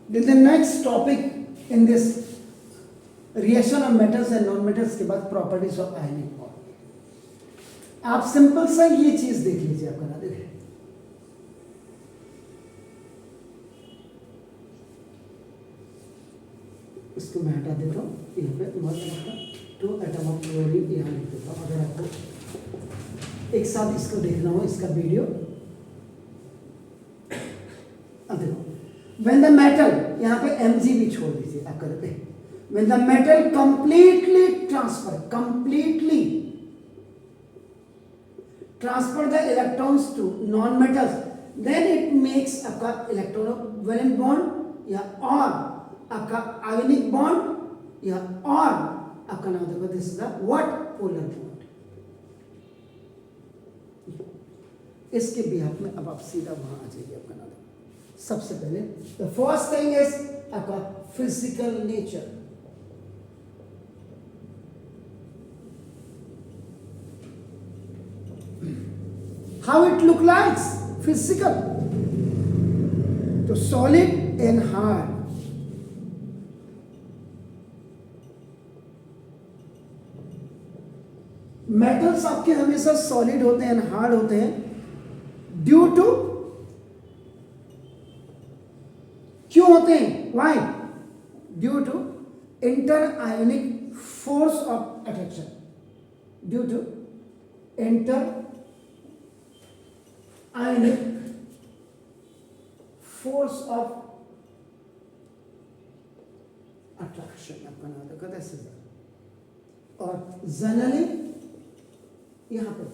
Then the next topic in this reaction of metals and non-metals के बाद properties of ionic bond. आप simple सा ये चीज देख लीजिए, आप बना दे। इसको मैं हटा देता हूँ, यहाँ पे 2 एटम ऑफ क्लोरीन यहाँ लिख देता हूँ। अगर आपको एक साथ इसको देखना हो, इसका वीडियो देखो। When the metal, यहाँ पे Mg भी छोड़ दीजिए आप करते हैं। When the metal completely transfer the electrons to non-metals, then it makes आपका electrovalent bond या और आपका ionic bond या और आपका नाम देखो, this is the what polar bond। इसके बिहाफ में अब आप सीधा वहां आ जाइए। आपका नाम सबसे पहले the first thing is आपका physical nature। How it look like physical, तो solid and hard। मेटल्स आपके हमेशा सॉलिड होते हैं, हार्ड होते हैं ड्यू टू, क्यों होते हैं, why, due to inter ionic force of attraction, due to inter ionic force of attraction. आपका नाम देखो ऐसे, और जनरली यहां पर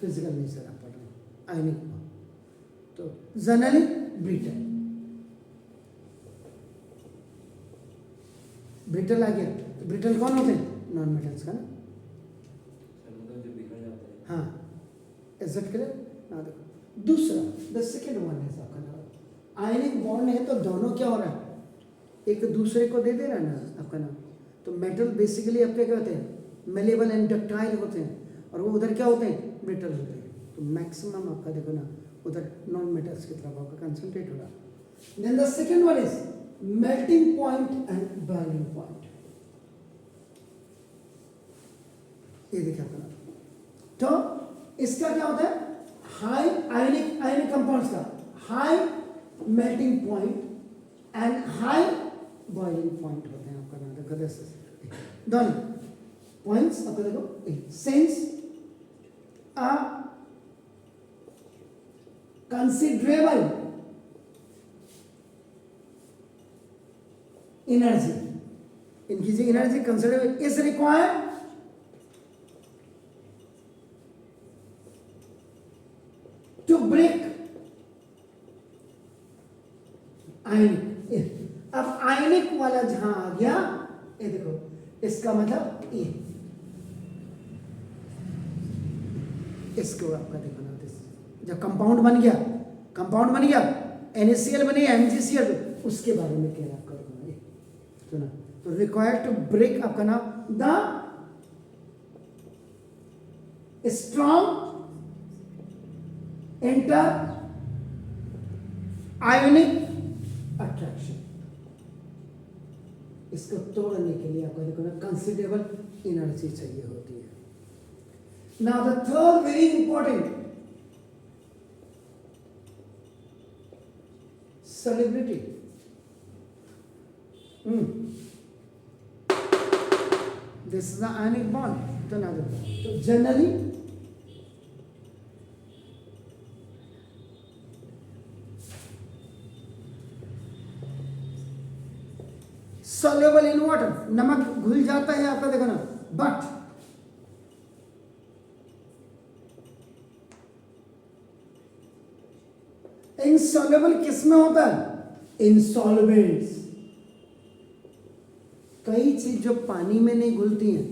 फिजिकल नेचर आप पढ़ रहे हैं आयनिक, तो जनरली ब्रिटल, ब्रिटल आ गया। तो ब्रिटल कौन होते हैं, नॉन मेटल्स का ना, हाँ एग्जैक्ट क्लियर ना। देखो दूसरा द सेकेंड वन है आपका नाम आयनिक बॉन्ड है, तो दोनों क्या हो रहा है, एक दूसरे को दे रहा है ना आपका नाम। तो मेटल बेसिकली आपके क्या होते हैं, मेलेबल एंड डक्टाइल होते हैं, और वो उधर क्या होते हैं, ब्रिटल होते हैं। तो मैक्सिमम आपका देखो ना उधर नॉन मेटल्स की तरफ आपका कंसंट्रेट हो रहा है। Then the second one is melting point and boiling point. ये देखिए आपका, तो इसका क्या होता है, हाई आयनिक कंपाउंड्स का high melting point and high boiling point होते हैं आपका नाम देखो, दोनों पॉइंट्स आपको देखो। सिंस अ कंसिडरेबल एनर्जी, इनकी जो energy considerable is required to break ionic. अब आयनिक वाला जहां आ गया, ये देखो इसका मतलब ये, इसको आपका देखो ना, जब कंपाउंड बन गया NaCl बने या MgCl, उसके बारे में कह रहा आपका तो ना। तो रिक्वायर्ड टू ब्रेक आपका नाम the strong inter ionic attraction, इसको तोड़ने के लिए आपको देखो ना कंसिडरेबल एनर्जी चाहिए होती है। Now the third very important, solubility। This is the ionic bond। तो ना तो जनरली soluble in water, नमक घुल जाता है आपका देखो ना, बट इनसॉल्युबल किसमें होता है, इन सॉल्वेंट्स। कई चीज जो पानी में नहीं घुलती हैं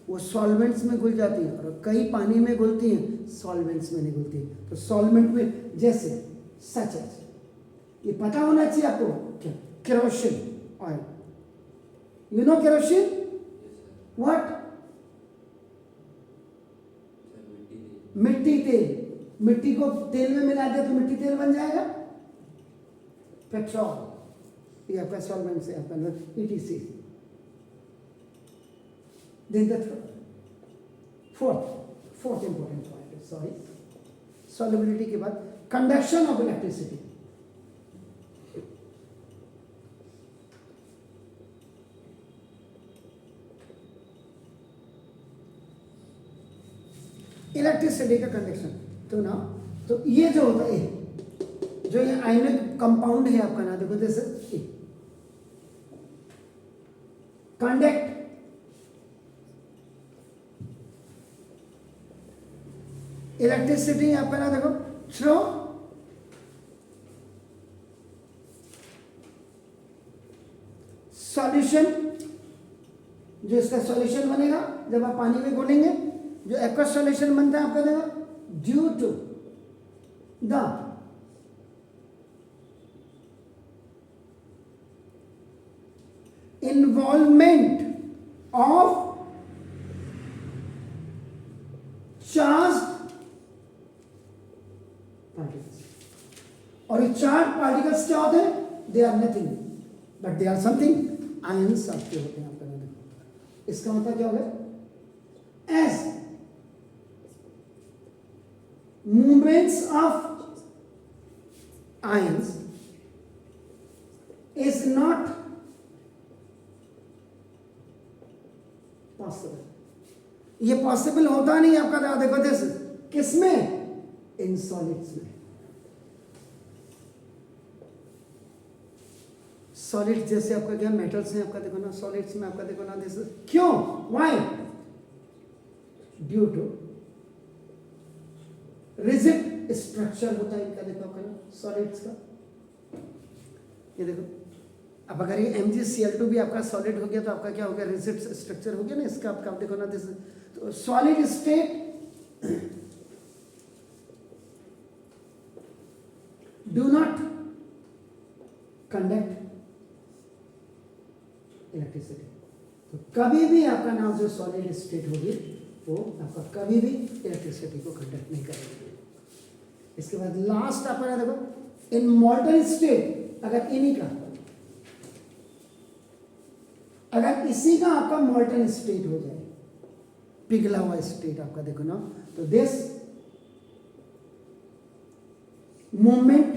वो सॉल्वेंट्स में घुल जाती हैं, और कई पानी में घुलती हैं सॉल्वेंट्स में नहीं घुलती। तो सॉल्वेंट में जैसे सच है, ये पता होना चाहिए आपको, क्या, kerosene oil, you know kerosene what, मिट्टी तेल। मिट्टी को तेल में मिला दे तो मिट्टी तेल बन जाएगा, पेट्रोल, ये आपका सॉल्वेंट से आपका ETC. Then the fourth important point is, sorry, solubility के बाद conduction of electricity. इलेक्ट्रिसिटी का कंडक्शन, तो ना, तो ये जो होता है, जो ये आयनिक कंपाउंड है आपका ना, देखो दिस इज कंडक्ट इलेक्ट्रिसिटी आपका ना, देखो थ्रू सॉल्यूशन, जो इसका सॉल्यूशन बनेगा जब आप पानी में घोलेंगे, जो एक्वस सॉल्यूशन बनता है आपका, देखो due to the involvement of charge particles. और ये चार्ज पार्टिकल्स क्या होते हैं? They are nothing but they are something, ions आपके होते हैं आपका. देखो इसका मतलब क्या होगा? As movements of ions is not possible. ये पॉसिबल होता नहीं आपका. देखो दिस किसमें? इन सॉलिड्स में. सॉलिड्स जैसे आपका क्या मेटल्स हैं आपका, देखो ना, सॉलिड्स में आपका देखो ना, दिस क्यों? Why? Due to rigid structure होता है इनका, देखो आपका सॉलिड्स का. ये देखो, अब अगर ये MgCl2 भी आपका सॉलिड हो गया तो आपका क्या हो गया? रिजिड स्ट्रक्चर हो गया ना इसका. आपका आप देखो ना, दिस तो solid state do not conduct electricity. तो कभी भी आपका नाम जो सॉलिड स्टेट होगी वो आपका कभी भी इलेक्ट्रिसिटी को कंडक्ट नहीं करेगी. इसके बाद लास्ट आपका देखो, इन मॉल्टन स्टेट, अगर इन्हीं का, अगर इसी का आपका मॉल्टन स्टेट हो जाए, पिघला हुआ स्टेट आपका देखो ना, तो this movement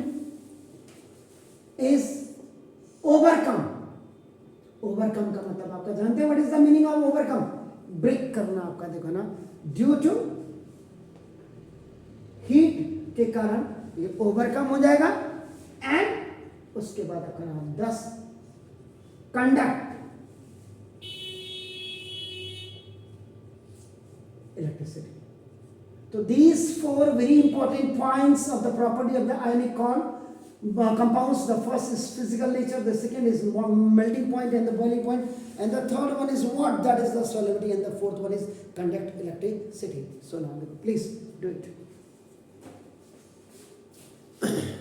is overcome. Overcome का मतलब आपका जानते हैं what is the meaning of overcome? Break करना आपका देखो ना, ड्यू टू हीट के कारण ये ओवरकम हो जाएगा. एंड उसके बाद आपका नाम 10 कंडक्ट इलेक्ट्रिसिटी. तो these 4 very important points of the property of the ionic compounds. The first is physical nature, the second is melting point and the boiling point, and the third one is what? That is the solubility, and the fourth one is conduct electricity. So now please do it.